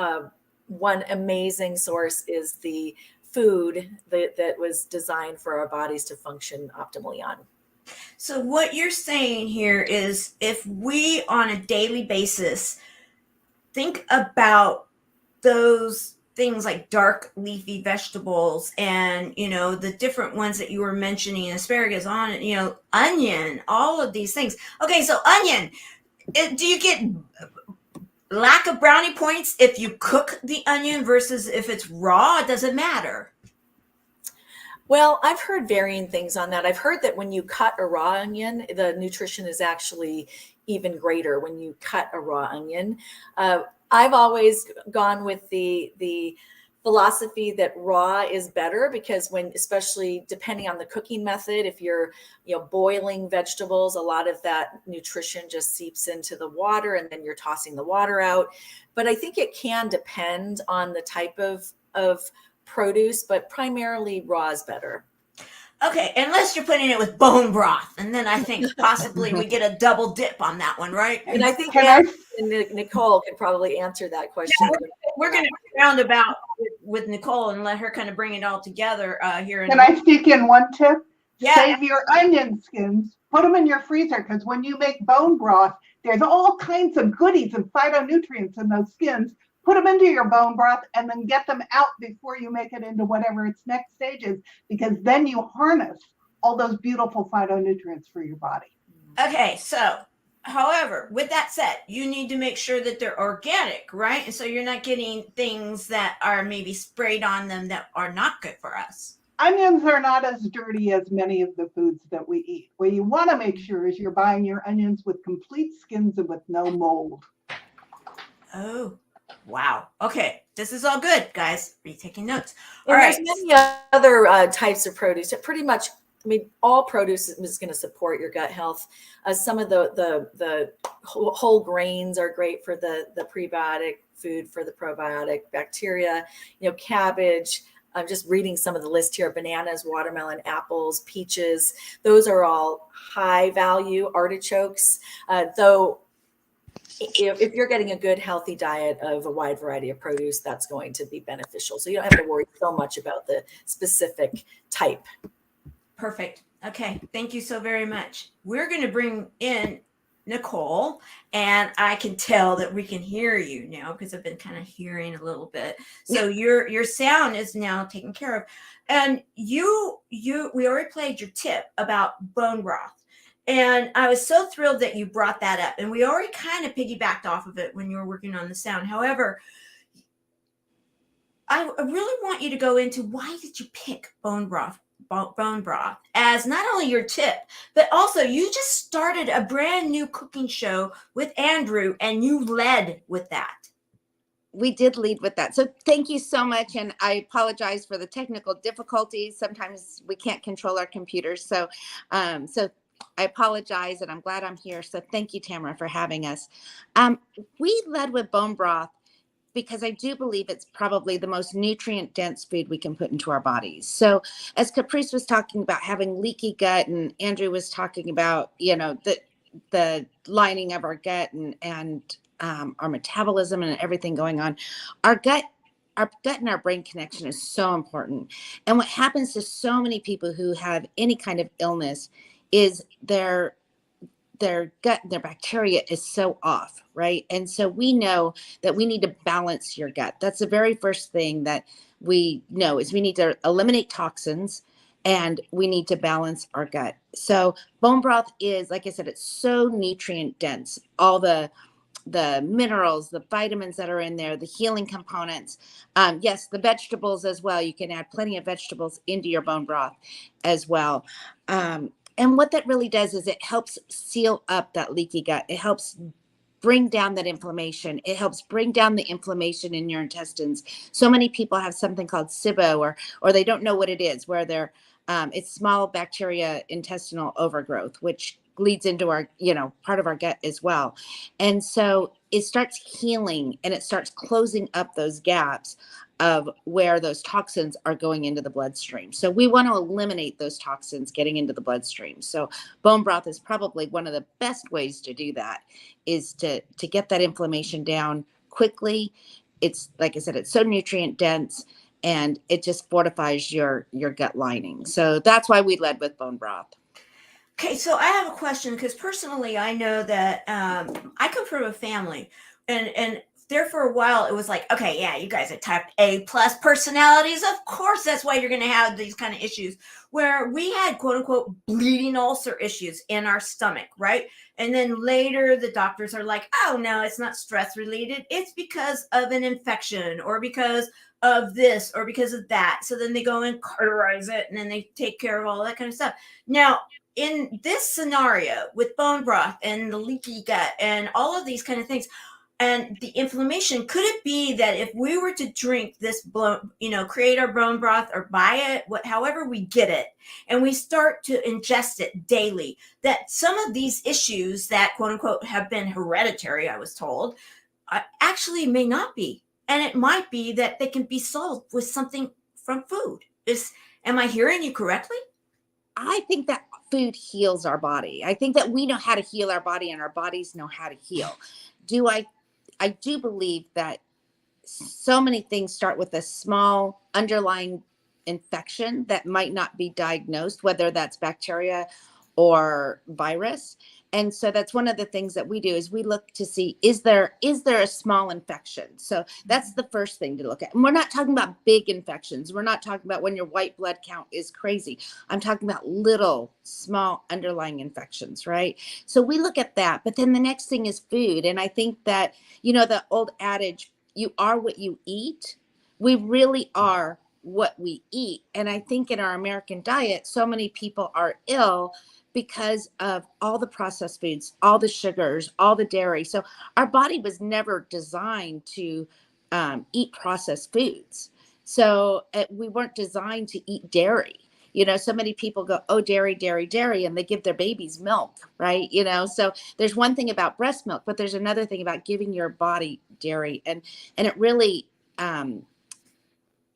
Speaker 4: one amazing source is the food that was designed for our bodies to function optimally on.
Speaker 1: So what you're saying here is, if we on a daily basis think about those things like dark leafy vegetables and, the different ones that you were mentioning, asparagus, onion, all of these things. Okay, so onion, do you get lack of brownie points if you cook the onion versus if it's raw? It doesn't matter.
Speaker 4: Well, I've heard varying things on that. I've heard that when you cut a raw onion, the nutrition is actually even greater when you cut a raw onion. I've always gone with the philosophy that raw is better, because especially depending on the cooking method, if you're boiling vegetables, a lot of that nutrition just seeps into the water and then you're tossing the water out. But I think it can depend on the type of produce, but primarily raw is better.
Speaker 1: Okay, unless you're putting it with bone broth, and then I think possibly we get a double dip on that one, right?
Speaker 4: And I think Nicole could probably answer that question.
Speaker 1: Yeah, we're going to round about with Nicole and let her kind of bring it all together here.
Speaker 2: Can I sneak in one tip?
Speaker 1: Yeah.
Speaker 2: Save your onion skins, put them in your freezer, because when you make bone broth, there's all kinds of goodies and phytonutrients in those skins. Put them into your bone broth and then get them out before you make it into whatever its next stage is, because then you harness all those beautiful phytonutrients for your body.
Speaker 1: Okay, so, however, with that said, you need to make sure that they're organic, right? And so you're not getting things that are maybe sprayed on them that are not good for us.
Speaker 2: Onions are not as dirty as many of the foods that we eat. What you want to make sure is you're buying your onions with complete skins and with no mold.
Speaker 1: Oh. Wow. Okay. This is all good, guys. Are you taking notes?
Speaker 4: All right. There's many other types of produce. It pretty much, all produce is going to support your gut health. Some of the whole grains are great for the prebiotic food, for the probiotic bacteria. Cabbage, I'm just reading some of the list here: bananas, watermelon, apples, peaches. Those are all high value. Artichokes, though. If you're getting a good, healthy diet of a wide variety of produce, that's going to be beneficial. So you don't have to worry so much about the specific type.
Speaker 1: Perfect. Okay. Thank you so very much. We're going to bring in Nicole, and I can tell that we can hear you now because I've been kind of hearing a little bit. So your sound is now taken care of. And we already played your tip about bone broth. And I was so thrilled that you brought that up. And we already kind of piggybacked off of it when you were working on the sound. However, I really want you to go into why did you pick bone broth as not only your tip, but also you just started a brand new cooking show with Andrew, and you led with that.
Speaker 10: We did lead with that. So thank you so much. And I apologize for the technical difficulties. Sometimes we can't control our computers. So I apologize, and I'm glad I'm here. So thank you, Tamara, for having us. We led with bone broth because I do believe it's probably the most nutrient dense food we can put into our bodies. So as Caprice was talking about having leaky gut, and Andrew was talking about, the lining of our gut and our metabolism and everything going on, our gut and our brain connection is so important. And what happens to so many people who have any kind of illness is their gut, their bacteria is so off, right? And so we know that we need to balance your gut. That's the very first thing that we know is we need to eliminate toxins, and we need to balance our gut. So bone broth is, like I said, it's so nutrient dense. All the minerals, the vitamins that are in there, the healing components. Yes, the vegetables as well. You can add plenty of vegetables into your bone broth as well. And what that really does is it helps seal up that leaky gut. It helps bring down that inflammation. It helps bring down the inflammation in your intestines. So many people have something called SIBO, or they don't know what it is, where it's small bacteria intestinal overgrowth, which leads into our, part of our gut as well. And so it starts healing, and it starts closing up those gaps of where those toxins are going into the bloodstream. So we want to eliminate those toxins getting into the bloodstream. So bone broth is probably one of the best ways to do that, is to get that inflammation down quickly. It's, like I said, it's so nutrient dense, and it just fortifies your gut lining. So that's why we led with bone broth.
Speaker 1: Okay, so I have a question, because personally I know that I come from a family, and there for a while it was like, okay, yeah, you guys are type A plus personalities, of course that's why you're going to have these kind of issues, where we had quote unquote bleeding ulcer issues in our stomach, right? And then later the doctors are like, oh no, it's not stress related, it's because of an infection, or because of this, or because of that. So then they go and cauterize it, and then they take care of all that kind of stuff. Now, in this scenario with bone broth and the leaky gut and all of these kind of things and the inflammation, could it be that if we were to drink this, create our bone broth or buy it, however we get it, and we start to ingest it daily, that some of these issues that quote unquote have been hereditary, I was told, actually may not be. And it might be that they can be solved with something from food. Am I hearing you correctly?
Speaker 10: I think that food heals our body. I think that we know how to heal our body, and our bodies know how to heal. I do believe that so many things start with a small underlying infection that might not be diagnosed, whether that's bacteria or virus. And so that's one of the things that we do, is we look to see, is there a small infection? So that's the first thing to look at. And we're not talking about big infections. We're not talking about when your white blood count is crazy. I'm talking about little, small underlying infections, right? So we look at that. But then the next thing is food. And I think that, the old adage, you are what you eat. We really are what we eat. And I think in our American diet, so many people are ill because of all the processed foods, all the sugars, all the dairy. So our body was never designed to eat processed foods. So we weren't designed to eat dairy. So many people go, oh, dairy, dairy, dairy, and they give their babies milk, right? So there's one thing about breast milk, but there's another thing about giving your body dairy. And it really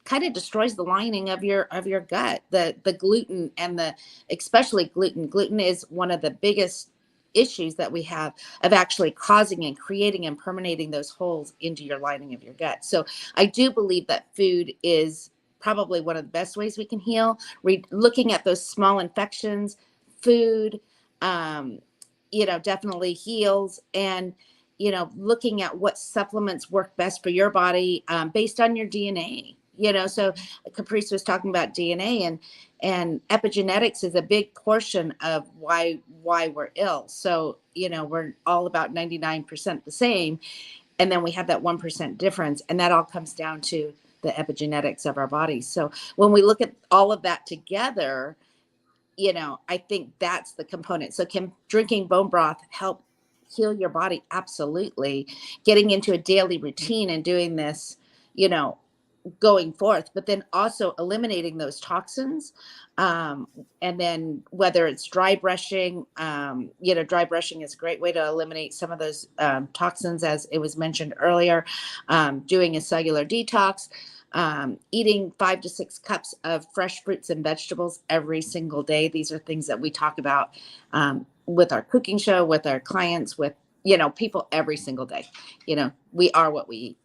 Speaker 10: kind of destroys the lining of your gut. The gluten and especially gluten is one of the biggest issues that we have of actually causing and creating and permeating those holes into your lining of your gut. So I do believe that food is probably one of the best ways we can heal. Looking at those small infections, food, definitely heals. And, looking at what supplements work best for your body based on your DNA. So Caprice was talking about DNA, and epigenetics is a big portion of why we're ill. So, we're all about 99% the same. And then we have that 1% difference. And that all comes down to the epigenetics of our bodies. So when we look at all of that together, I think that's the component. So can drinking bone broth help heal your body? Absolutely. Getting into a daily routine and doing this, going forth, but then also eliminating those toxins. And then whether it's dry brushing, dry brushing is a great way to eliminate some of those toxins, as it was mentioned earlier, doing a cellular detox, eating 5 to 6 cups of fresh fruits and vegetables every single day. These are things that we talk about with our cooking show, with our clients, with, people every single day. We are what we eat.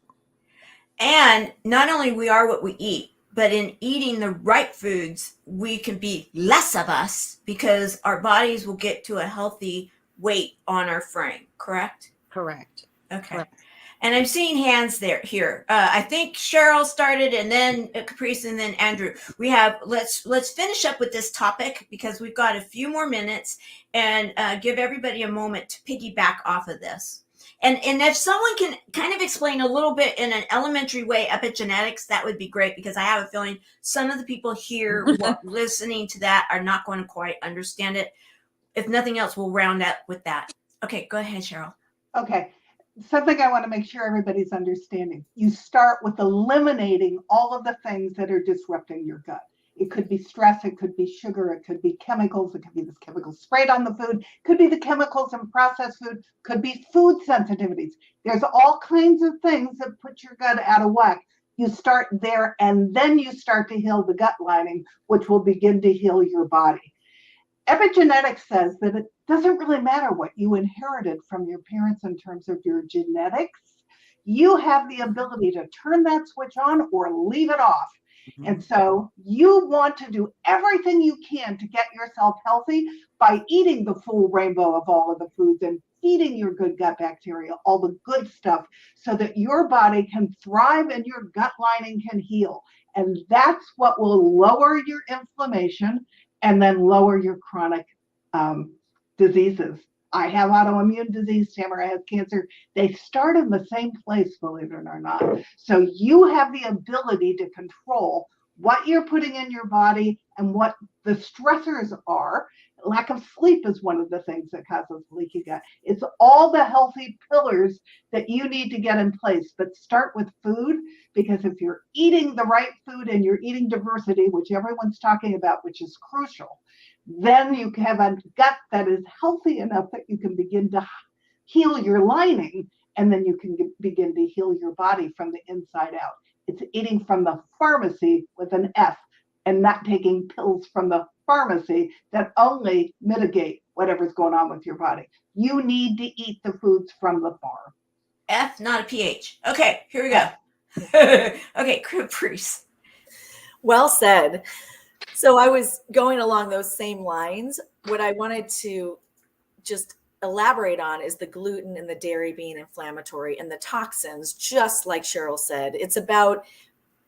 Speaker 1: And not only we are what we eat, but in eating the right foods, we can be less of us because our bodies will get to a healthy weight on our frame. Correct?
Speaker 10: Correct.
Speaker 1: Okay.
Speaker 10: Correct.
Speaker 1: And I'm seeing hands here. I think Cheryl started, and then Caprice, and then Andrew. Let's finish up with this topic because we've got a few more minutes, and give everybody a moment to piggyback off of this. And if someone can kind of explain a little bit in an elementary way epigenetics, that would be great, because I have a feeling some of the people here listening to that are not going to quite understand it. If nothing else, we'll round up with that. Okay, go ahead, Cheryl.
Speaker 2: Okay. Something I want to make sure everybody's understanding. You start with eliminating all of the things that are disrupting your gut. It could be stress, it could be sugar, it could be chemicals, it could be the chemicals sprayed on the food, it could be the chemicals in processed food, could be food sensitivities. There's all kinds of things that put your gut out of whack. You start there, and then you start to heal the gut lining, which will begin to heal your body. Epigenetics says that it doesn't really matter what you inherited from your parents in terms of your genetics. You have the ability to turn that switch on or leave it off. And so you want to do everything you can to get yourself healthy by eating the full rainbow of all of the foods and feeding your good gut bacteria, all the good stuff, so that your body can thrive and your gut lining can heal. And that's what will lower your inflammation and then lower your chronic diseases. I have autoimmune disease, Tamara has cancer. They start in the same place, believe it or not. So you have the ability to control what you're putting in your body and what the stressors are. Lack of sleep is one of the things that causes leaky gut. It's all the healthy pillars that you need to get in place. But start with food, because if you're eating the right food and you're eating diversity, which everyone's talking about, which is crucial, then you have a gut that is healthy enough that you can begin to heal your lining, and then you can begin to heal your body from the inside out. It's eating from the pharmacy with an F, and not taking pills from the pharmacy that only mitigate whatever's going on with your body. You need to eat the foods from the farm.
Speaker 1: F, not a PH. Okay, here we go. Okay, Caprice.
Speaker 4: Well said. So I was going along those same lines. What I wanted to just elaborate on is the gluten and the dairy being inflammatory, and the toxins, just like Cheryl said. It's about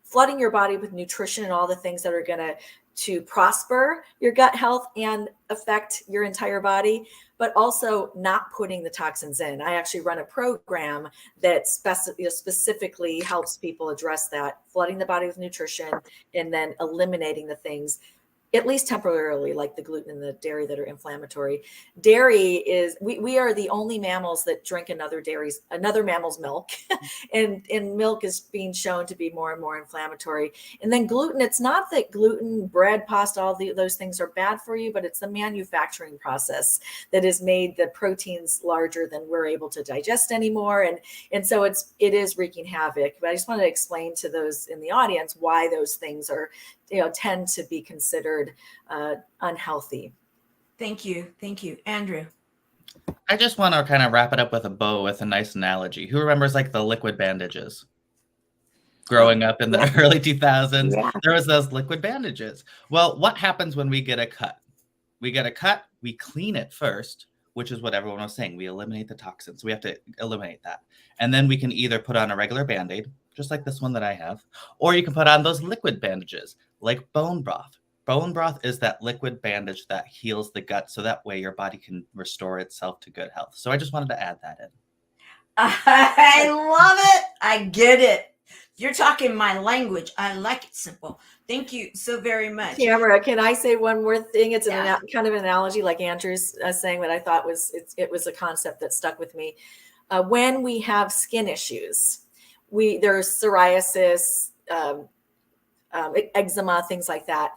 Speaker 4: flooding your body with nutrition and all the things that are going to prosper your gut health and affect your entire body, but also not putting the toxins in. I actually run a program that specifically helps people address that, flooding the body with nutrition and then eliminating the things at least temporarily, like the gluten and the dairy that are inflammatory. Dairy is, we are the only mammals that drink another mammal's milk. and milk is being shown to be more and more inflammatory. And then gluten, it's not that gluten, bread, pasta, those things are bad for you, but it's the manufacturing process that has made the proteins larger than we're able to digest anymore. And so it is wreaking havoc. But I just wanted to explain to those in the audience why those things are, tend to be considered unhealthy.
Speaker 1: Thank you. Andrew.
Speaker 8: I just want to kind of wrap it up with a bow with a nice analogy. Who remembers like the liquid bandages? Growing up in the early 2000s, there was those liquid bandages. Well, what happens when we get a cut? We clean it first, which is what everyone was saying. We eliminate the toxins. We have to eliminate that. And then we can either put on a regular Band-Aid, just like this one that I have, or you can put on those liquid bandages, like bone broth. Bone broth is that liquid bandage that heals the gut, so that way your body can restore itself to good health. So I just wanted to add that in.
Speaker 1: I love it. I get it. You're talking my language. I like it simple. Thank you so very much.
Speaker 4: Tamara, can I say one more thing? It's kind of an analogy like Andrew's saying, that I thought it was a concept that stuck with me. When we have skin issues, there's psoriasis, eczema, things like that.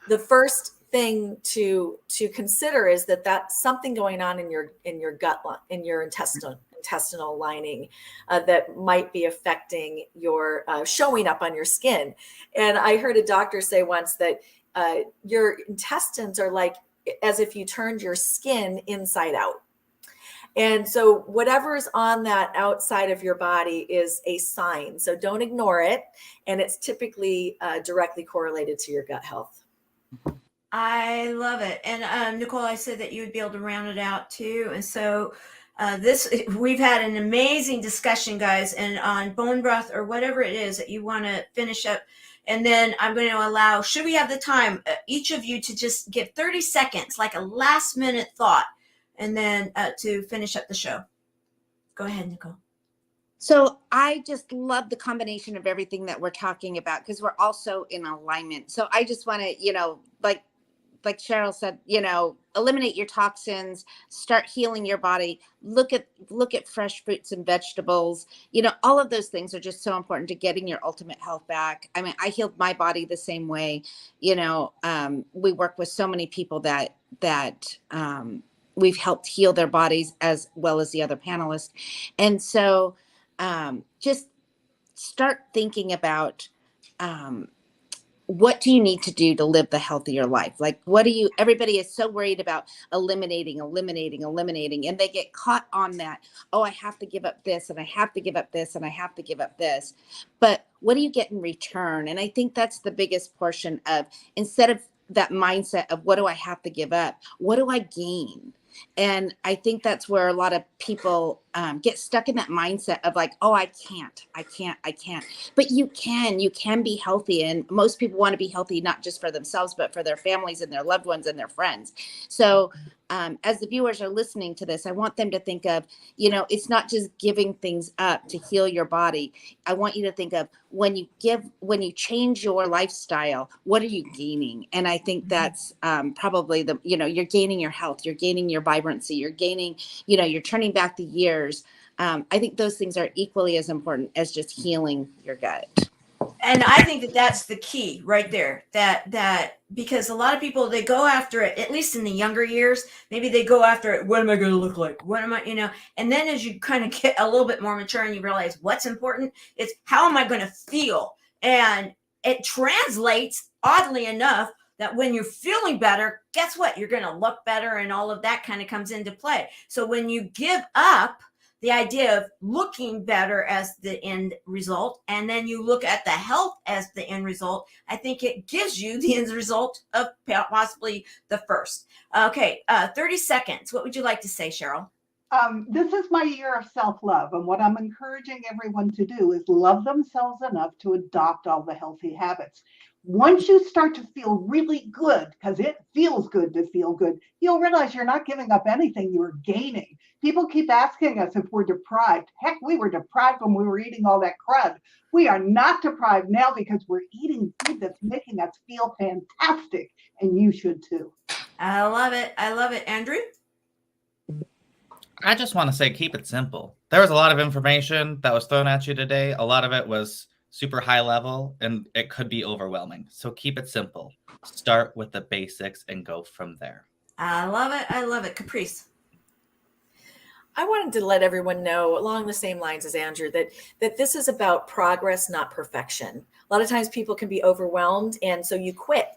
Speaker 4: The first thing to consider is that that's something going on in your gut, in your intestinal lining that might be affecting your showing up on your skin. And I heard a doctor say once that your intestines are like as if you turned your skin inside out. And so whatever's on that outside of your body is a sign. So don't ignore it. And it's typically directly correlated to your gut health.
Speaker 1: I love it. And Nicole, I said that you would be able to round it out too. And so we've had an amazing discussion, guys, and on bone broth or whatever it is that you want to finish up. And then I'm going to allow, should we have the time, each of you to just give 30 seconds, like a last minute thought, and then to finish up the show. Go ahead, Nicole.
Speaker 10: So I just love the combination of everything that we're talking about, because we're also in alignment. So I just want to, like Cheryl said, eliminate your toxins, start healing your body, look at fresh fruits and vegetables. All of those things are just so important to getting your ultimate health back. I mean, I healed my body the same way. We work with so many people that we've helped heal their bodies as well as the other panelists. And so just start thinking about what do you need to do to live the healthier life? Like, everybody is so worried about eliminating, and they get caught on that. Oh, I have to give up this, and I have to give up this, and I have to give up this. But what do you get in return? And I think that's the biggest portion of, instead of that mindset of what do I have to give up, what do I gain? And I think that's where a lot of people get stuck in that mindset of like, oh, I can't. But you can be healthy. And most people want to be healthy, not just for themselves, but for their families and their loved ones and their friends. So as the viewers are listening to this, I want them to think of, it's not just giving things up to heal your body. I want you to think of when you change your lifestyle, what are you gaining? And I think that's probably you're gaining your health, you're gaining your vibrancy, you're gaining, you're turning back the years. I think those things are equally as important as just healing your gut.
Speaker 1: And I think that that's the key right there, that because a lot of people, they go after it, at least in the younger years, maybe they go after it. What am I going to look like? What am I, and then as you kind of get a little bit more mature and you realize what's important, it's how am I going to feel? And it translates, oddly enough, that when you're feeling better, guess what? You're going to look better, and all of that kind of comes into play. So when you give up the idea of looking better as the end result, and then you look at the health as the end result, I think it gives you the end result of possibly the first. Okay, 30 seconds. What would you like to say, Cheryl?
Speaker 2: This is my year of self-love, and what I'm encouraging everyone to do is love themselves enough to adopt all the healthy habits. Once you start to feel really good, because it feels good to feel good, you'll realize you're not giving up anything, you're gaining. People keep asking us if we're deprived. Heck, we were deprived when we were eating all that crud. We are not deprived now because we're eating food that's making us feel fantastic, and you should too.
Speaker 1: I love it. I love it. Andrew?
Speaker 8: I just want to say, keep it simple. There was a lot of information that was thrown at you today. A lot of it was super high level, and it could be overwhelming. So keep it simple. Start with the basics and go from there.
Speaker 1: I love it. I love it. Caprice?
Speaker 4: I wanted to let everyone know along the same lines as Andrew that this is about progress, not perfection. A lot of times people can be overwhelmed, and so you quit.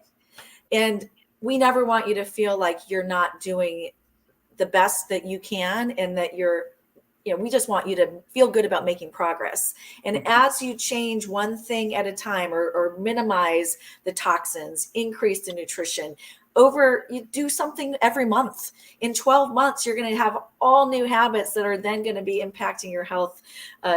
Speaker 4: And we never want you to feel like you're not doing the best that you can, and that we just want you to feel good about making progress. And as you change one thing at a time, or minimize the toxins, increase the nutrition, you do something every month. In 12 months, you're going to have all new habits that are then going to be impacting your health.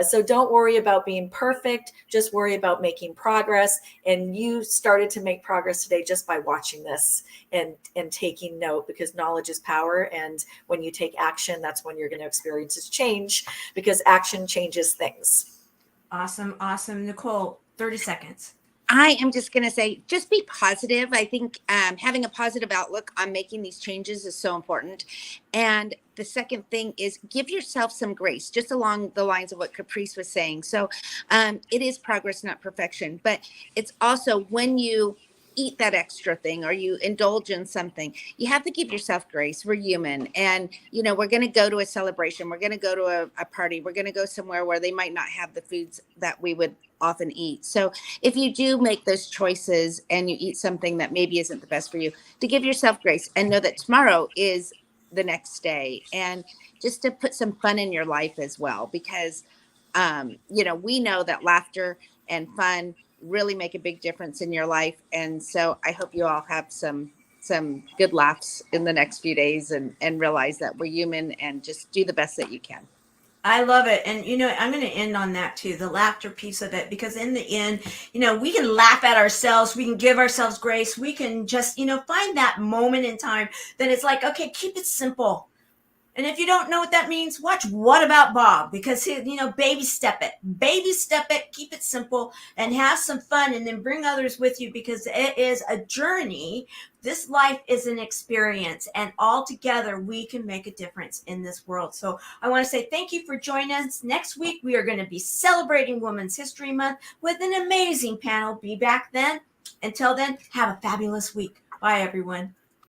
Speaker 4: So don't worry about being perfect. Just worry about making progress. And you started to make progress today just by watching this and taking note, because knowledge is power. And when you take action, that's when you're going to experience this change, because action changes things.
Speaker 1: Awesome. Awesome. Nicole, 30 seconds.
Speaker 10: I am just going to say, just be positive. I think having a positive outlook on making these changes is so important. And the second thing is give yourself some grace, just along the lines of what Caprice was saying. So it is progress, not perfection. But it's also when you eat that extra thing or you indulge in something, you have to give yourself grace. We're human. And, we're going to go to a celebration. We're going to go to a party. We're going to go somewhere where they might not have the foods that we would often eat. So if you do make those choices and you eat something that maybe isn't the best for you, to give yourself grace and know that tomorrow is the next day, and just to put some fun in your life as well, because, we know that laughter and fun really make a big difference in your life. And so I hope you all have some good laughs in the next few days and realize that we're human, and just do the best that you can.
Speaker 1: I love it. And, I'm going to end on that too, the laughter piece of it, because in the end, we can laugh at ourselves. We can give ourselves grace. We can just, find that moment in time that it's like, okay, keep it simple. And if you don't know what that means, watch What About Bob, because baby step it, keep it simple, and have some fun, and then bring others with you, because it is a journey. This life is an experience, and all together we can make a difference in this world. So I want to say thank you for joining us. Next week, we are going to be celebrating Women's History Month with an amazing panel. Be back then. Until then, have a fabulous week. Bye, everyone.